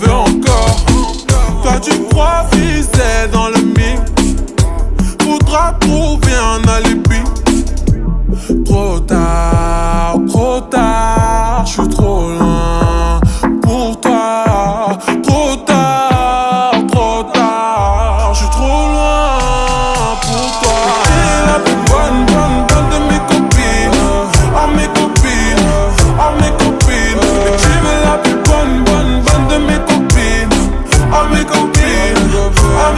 veux encore. Toi tu crois viser dans le mix. Faudra trouver un alibi. Trop tard, j'suis trop loin pour toi. Trop tard, j'suis trop loin pour toi. T'es la plus bonne de mes copines. Oh mes copines, oh mes copines. Et tu es la plus bonne de mes copines. Oh mes copines, oh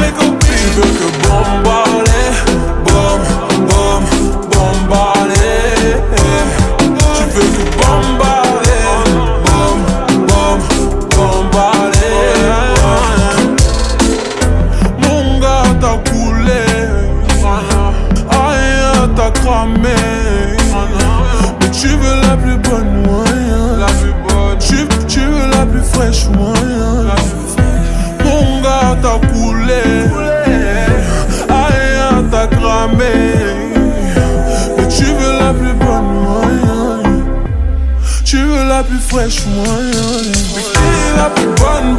mes copines. Tu veux que bombarder, bombarder. Tu veux que bombarder, bombarder. Mon gars t'as coulé, aïe t'as cramé. Mais tu veux la plus bonne, moyen. Tu veux la plus fraîche, moyen. Mon gars t'as coulé, aïe t'as cramé. Mais tu veux la plus bonne, moyen. Tu veux la plus fraîche, moyen. Mais qui est la plus bonne?